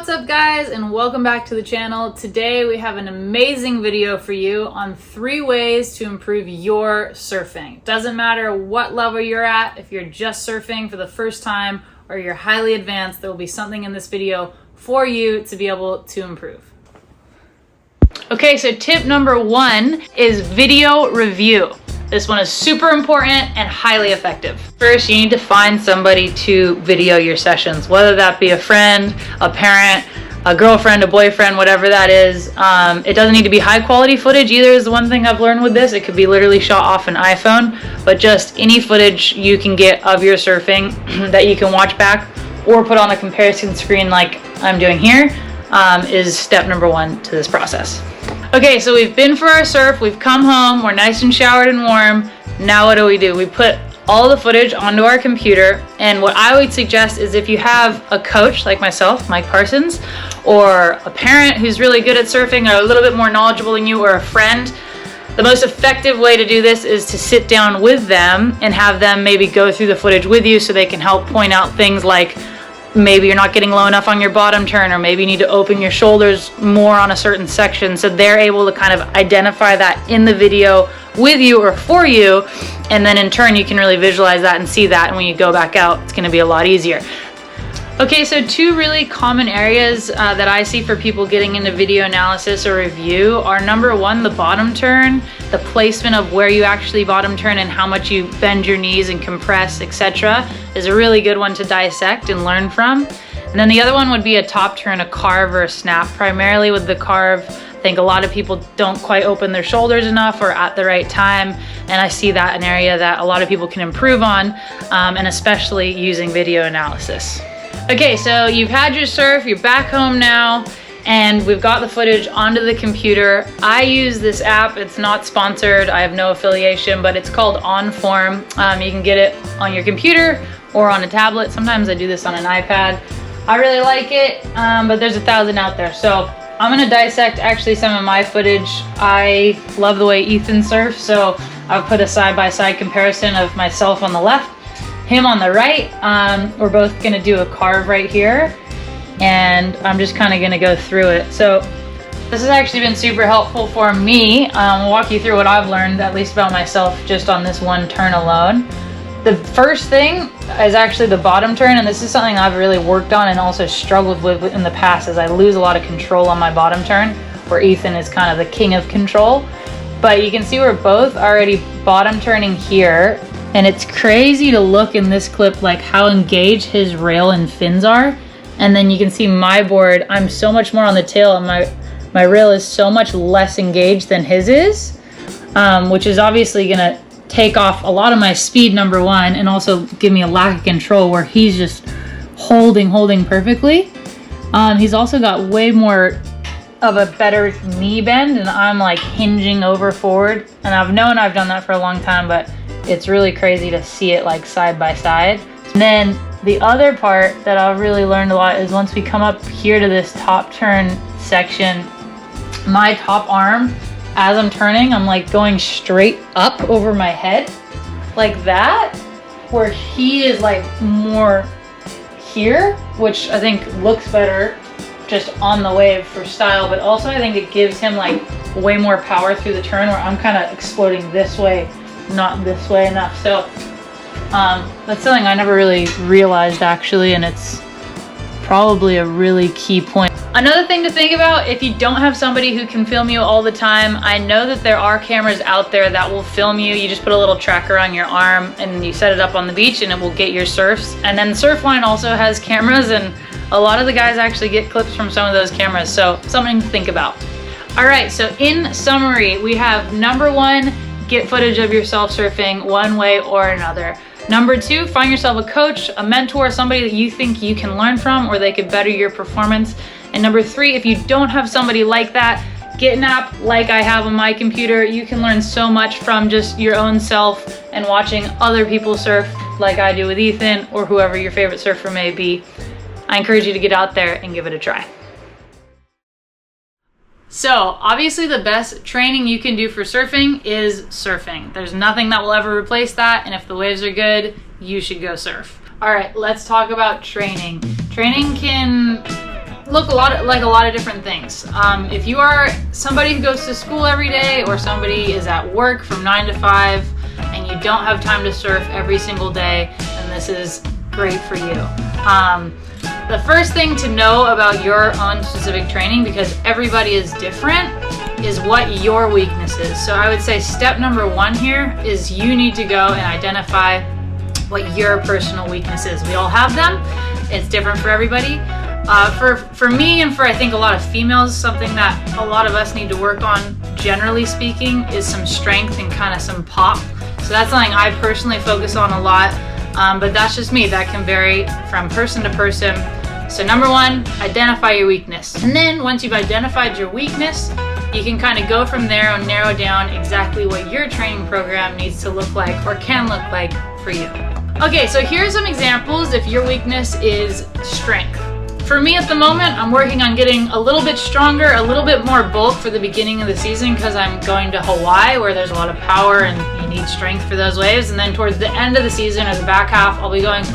What's up guys, and welcome back to the channel. Today we have an amazing video for you on 3 ways to improve your surfing. Doesn't matter what level you're at, if you're just surfing for the first time or you're highly advanced, there will be something in this video for you to be able to improve. Okay, so tip number 1 is video review. This one is super important and highly effective. First, you need to find somebody to video your sessions, whether that be a friend, a parent, a girlfriend, a boyfriend, whatever that is. It doesn't need to be high quality footage either is the one thing I've learned with this. It could be literally shot off an iPhone, but just any footage you can get of your surfing that you can watch back or put on a comparison screen like I'm doing here is step number 1 to this process. Okay, so we've been for our surf, we've come home, we're nice and showered and warm. Now what do? We put all the footage onto our computer, and what I would suggest is if you have a coach like myself, Mike Parsons, or a parent who's really good at surfing or a little bit more knowledgeable than you, or a friend, the most effective way to do this is to sit down with them and have them maybe go through the footage with you so they can help point out things like maybe you're not getting low enough on your bottom turn, or maybe you need to open your shoulders more on a certain section, so they're able to kind of identify that in the video with you or for you, and then in turn you can really visualize that and see that, and when you go back out it's going to be a lot easier. Okay, so 2 really common areas that I see for people getting into video analysis or review are number 1, the bottom turn, the placement of where you actually bottom turn and how much you bend your knees and compress, etc. is a really good one to dissect and learn from. And then the other one would be a top turn, a carve or a snap. Primarily with the carve, I think a lot of people don't quite open their shoulders enough or at the right time, and I see that an area that a lot of people can improve on, and especially using video analysis. Okay, so you've had your surf, you're back home now, and we've got the footage onto the computer. I use this app, it's not sponsored, I have no affiliation, but it's called OnForm. You can get it on your computer or on a tablet. Sometimes I do this on an iPad. I really like it, but there's 1,000 out there. So I'm gonna dissect actually some of my footage. I love the way Ethan surfs, so I've put a side-by-side comparison of myself on the left, him on the right. We're both gonna do a carve right here, and I'm just kind of gonna go through it. So this has actually been super helpful for me. I'll walk you through what I've learned, at least about myself, just on this one turn alone. The first thing is actually the bottom turn, and this is something I've really worked on and also struggled with in the past, as I lose a lot of control on my bottom turn, where Ethan is kind of the king of control. But you can see we're both already bottom turning here, and it's crazy to look in this clip like how engaged his rail and fins are. And then you can see my board, I'm so much more on the tail, and my rail is so much less engaged than his is, which is obviously gonna take off a lot of my speed, number 1, and also give me a lack of control where he's just holding perfectly. He's also got way more of a better knee bend, and I'm like hinging over forward, and I've known I've done that for a long time, but it's really crazy to see it like side by side. And then the other part that I've really learned a lot is once we come up here to this top turn section, my top arm, as I'm turning, I'm like going straight up over my head like that, where he is like more here, which I think looks better just on the wave for style, but also I think it gives him like way more power through the turn, where I'm kind of exploding this way, not this way enough. So that's something I never really realized actually, and it's probably a really key point. Another thing to think about, if you don't have somebody who can film you all the time, I know that there are cameras out there that will film you. You just put a little tracker on your arm and you set it up on the beach and it will get your surfs. And then Surfline also has cameras, and a lot of the guys actually get clips from some of those cameras, so something to think about. All right, so in summary, we have number 1, get footage of yourself surfing one way or another. Number 2, find yourself a coach, a mentor, somebody that you think you can learn from or they could better your performance. And number 3, if you don't have somebody like that, get an app like I have on my computer. You can learn so much from just your own self and watching other people surf like I do with Ethan or whoever your favorite surfer may be. I encourage you to get out there and give it a try. So obviously the best training you can do for surfing is surfing. There's nothing that will ever replace that, and if the waves are good, you should go surf. All right, let's talk about training. Training can look like a lot of different things. If you are somebody who goes to school every day, or somebody is at work from 9 to 5 and you don't have time to surf every single day, then this is great for you. The first thing to know about your own specific training, because everybody is different, is what your weakness is. So I would say step number 1 here is you need to go and identify what your personal weakness is. We all have them. It's different for everybody. For me, and for I think a lot of females, something that a lot of us need to work on, generally speaking, is some strength and kind of some pop. So that's something I personally focus on a lot, but that's just me. That can vary from person to person. So number 1, identify your weakness. And then once you've identified your weakness, you can kind of go from there and narrow down exactly what your training program needs to look like, or can look like, for you. Okay, so here's some examples if your weakness is strength. For me at the moment, I'm working on getting a little bit stronger, a little bit more bulk for the beginning of the season, because I'm going to Hawaii where there's a lot of power and you need strength for those waves. And then towards the end of the season, or the back half, I'll be going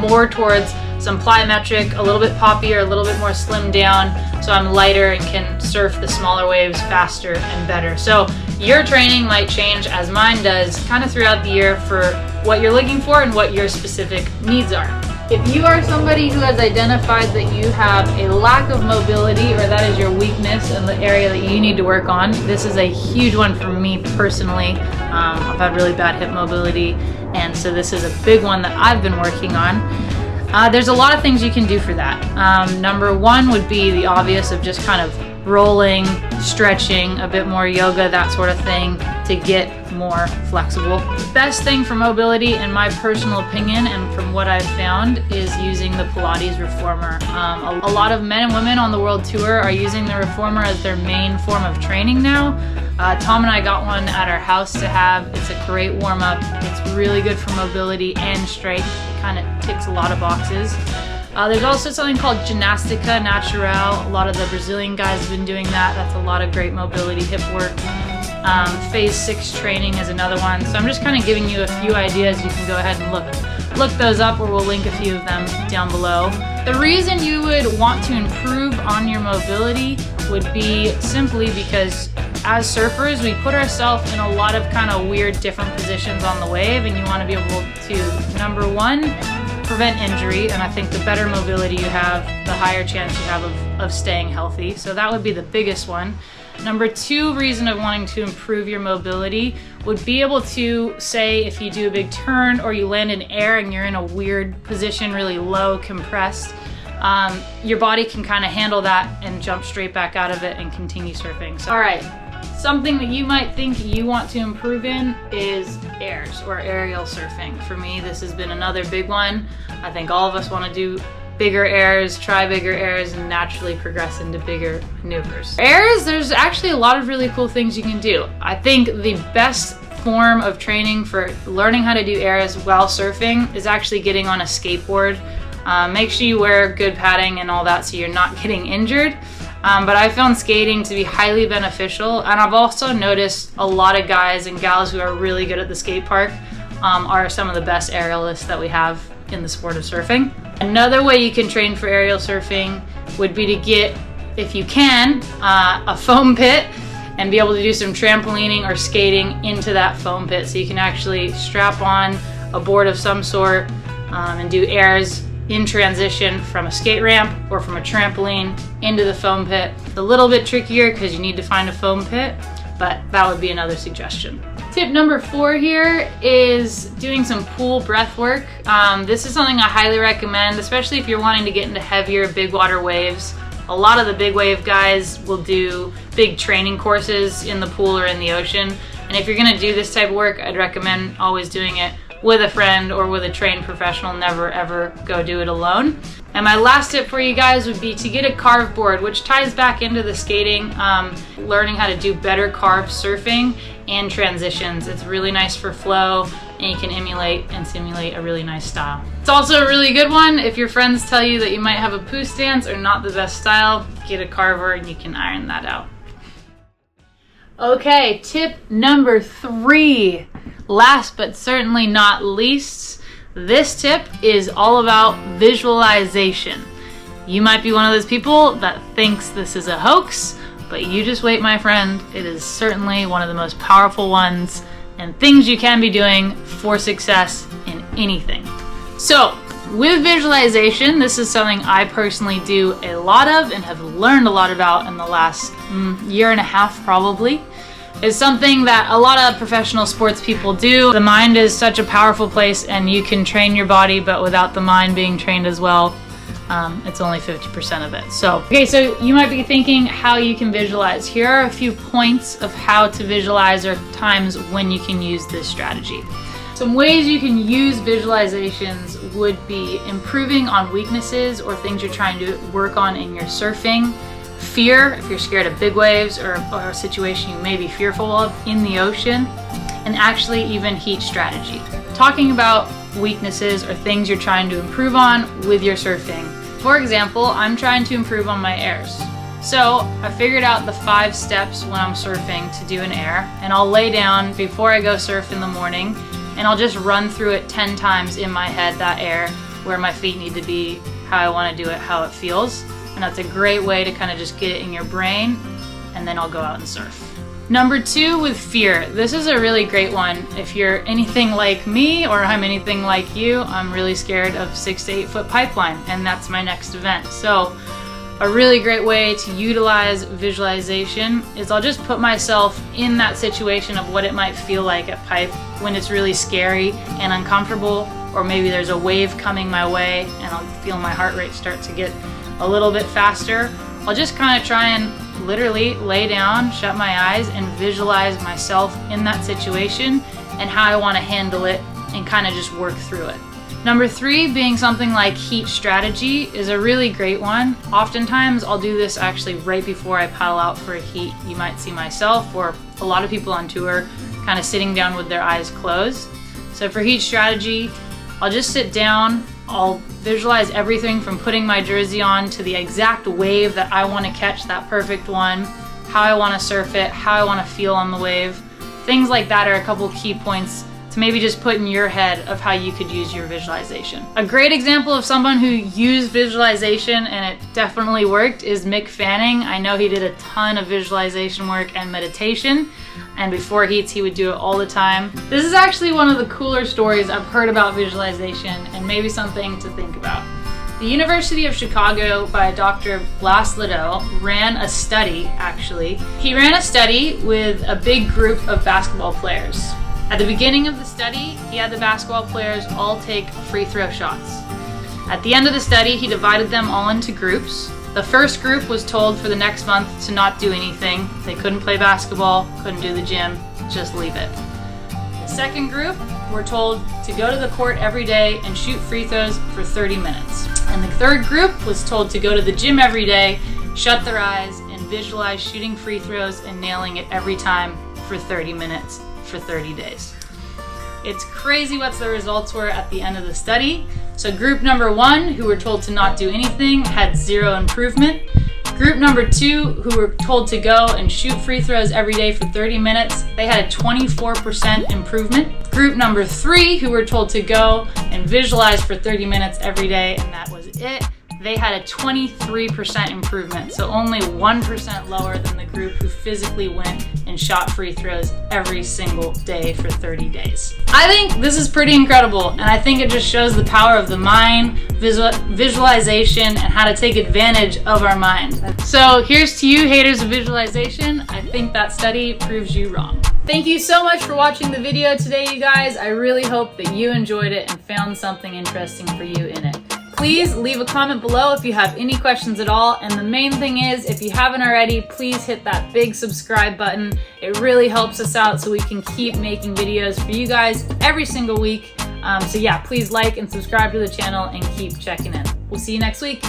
more towards some plyometric, a little bit poppier, a little bit more slimmed down, so I'm lighter and can surf the smaller waves faster and better. So your training might change, as mine does, kind of throughout the year for what you're looking for and what your specific needs are. If you are somebody who has identified that you have a lack of mobility, or that is your weakness and the area that you need to work on, this is a huge one for me personally. I've had really bad hip mobility, and so this is a big one that I've been working on. There's a lot of things you can do for that. Number 1 would be the obvious of just kind of rolling, stretching, a bit more yoga, that sort of thing, to get more flexible. The best thing for mobility, in my personal opinion, and from what I've found, is using the Pilates reformer. A lot of men and women on the world tour are using the reformer as their main form of training now. Tom and I got one at our house to have. It's a great warm-up. It's really good for mobility and strength. It kind of ticks a lot of boxes. There's also something called Ginástica Natural. A lot of the Brazilian guys have been doing that. That's a lot of great mobility hip work. Phase 6 training is another one. So I'm just kind of giving you a few ideas. You can go ahead and look those up, or we'll link a few of them down below. The reason you would want to improve on your mobility would be simply because as surfers, we put ourselves in a lot of kind of weird different positions on the wave, and you want to be able to, number 1, prevent injury, and I think the better mobility you have, the higher chance you have of staying healthy. So that would be the biggest one. Number 2 reason of wanting to improve your mobility would be able to, say, if you do a big turn or you land in air and you're in a weird position, really low, compressed, your body can kind of handle that and jump straight back out of it and continue surfing. So, all right, something that you might think you want to improve in is airs, or aerial surfing. For me, this has been another big one. I think all of us want to do bigger airs, try bigger airs, and naturally progress into bigger maneuvers. Airs, there's actually a lot of really cool things you can do. I think the best form of training for learning how to do airs while surfing is actually getting on a skateboard. Make sure you wear good padding and all that so you're not getting injured. But I found skating to be highly beneficial, and I've also noticed a lot of guys and gals who are really good at the skate park are some of the best aerialists that we have in the sport of surfing. Another way you can train for aerial surfing would be to get, if you can, a foam pit and be able to do some trampolining or skating into that foam pit, so you can actually strap on a board of some sort and do airs in transition from a skate ramp or from a trampoline into the foam pit. It's a little bit trickier because you need to find a foam pit, but that would be another suggestion. Tip number 4 here is doing some pool breath work. This is something I highly recommend, especially if you're wanting to get into heavier big water waves. A lot of the big wave guys will do big training courses in the pool or in the ocean. And if you're gonna do this type of work, I'd recommend always doing it with a friend or with a trained professional. Never ever go do it alone. And my last tip for you guys would be to get a carve board, which ties back into the skating, learning how to do better carve surfing and transitions. It's really nice for flow, and you can emulate and simulate a really nice style. It's also a really good one if your friends tell you that you might have a poo stance or not the best style, get a carver and you can iron that out. Okay, tip number 3. Last but certainly not least, this tip is all about visualization. You might be one of those people that thinks this is a hoax, but you just wait, my friend. It is certainly one of the most powerful ones and things you can be doing for success in anything. So with visualization, this is something I personally do a lot of and have learned a lot about in the last year and a half probably. It's something that a lot of professional sports people do. The mind is such a powerful place, and you can train your body, but without the mind being trained as well, it's only 50% of it. So you might be thinking how you can visualize. Here are a few points of how to visualize, or times when you can use this strategy. Some ways you can use visualizations would be improving on weaknesses or things you're trying to work on in your surfing. Fear, if you're scared of big waves or a situation you may be fearful of in the ocean, and actually even heat strategy. Talking about weaknesses or things you're trying to improve on with your surfing. For example, I'm trying to improve on my airs. So I figured out the 5 steps when I'm surfing to do an air, and I'll lay down before I go surf in the morning, and I'll just run through it 10 times in my head, that air, where my feet need to be, how I want to do it, how it feels. And that's a great way to kind of just get it in your brain, and then I'll go out and surf. Number 2, with fear. This is a really great one. If you're anything like me, or I'm anything like you, I'm really scared of 6 to 8 foot pipeline, and that's my next event. So a really great way to utilize visualization is I'll just put myself in that situation of what it might feel like at pipe when it's really scary and uncomfortable, or maybe there's a wave coming my way and I'll feel my heart rate start to get a little bit faster. I'll just kind of try and literally lay down, shut my eyes, and visualize myself in that situation and how I want to handle it, and kind of just work through it. Number 3, being something like heat strategy, is a really great one. Oftentimes I'll do this actually right before I paddle out for a heat. You might see myself or a lot of people on tour kind of sitting down with their eyes closed. So for heat strategy, I'll just sit down, I'll visualize everything from putting my jersey on to the exact wave that I want to catch, that perfect one, how I want to surf it, how I want to feel on the wave. Things like that are a couple key points to maybe just put in your head of how you could use your visualization. A great example of someone who used visualization and it definitely worked is Mick Fanning. I know he did a ton of visualization work and meditation, and before heats he would do it all the time. This is actually one of the cooler stories I've heard about visualization, and maybe something to think about. The University of Chicago by Dr. Blas Ledo ran a study, actually. He ran a study with a big group of basketball players. At the beginning of the study, he had the basketball players all take free throw shots. At the end of the study, he divided them all into groups. The first group was told for the next month to not do anything. They couldn't play basketball, couldn't do the gym, just leave it. The second group were told to go to the court every day and shoot free throws for 30 minutes. And the third group was told to go to the gym every day, shut their eyes, and visualize shooting free throws and nailing it every time for 30 minutes for 30 days. It's crazy what the results were at the end of the study. So group number 1, who were told to not do anything, had 0 improvement. Group number 2, who were told to go and shoot free throws every day for 30 minutes, they had a 24% improvement. Group number 3, who were told to go and visualize for 30 minutes every day, and that was it, they had a 23% improvement, so only 1% lower than the group who physically went and shot free throws every single day for 30 days. I think this is pretty incredible, and I think it just shows the power of the mind, visualization, and how to take advantage of our mind. So here's to you, haters of visualization. I think that study proves you wrong. Thank you so much for watching the video today, you guys. I really hope that you enjoyed it and found something interesting for you in it. Please leave a comment below if you have any questions at all. And the main thing is, if you haven't already, please hit that big subscribe button. It really helps us out so we can keep making videos for you guys every single week. So yeah, please like and subscribe to the channel and keep checking in. We'll see you next week.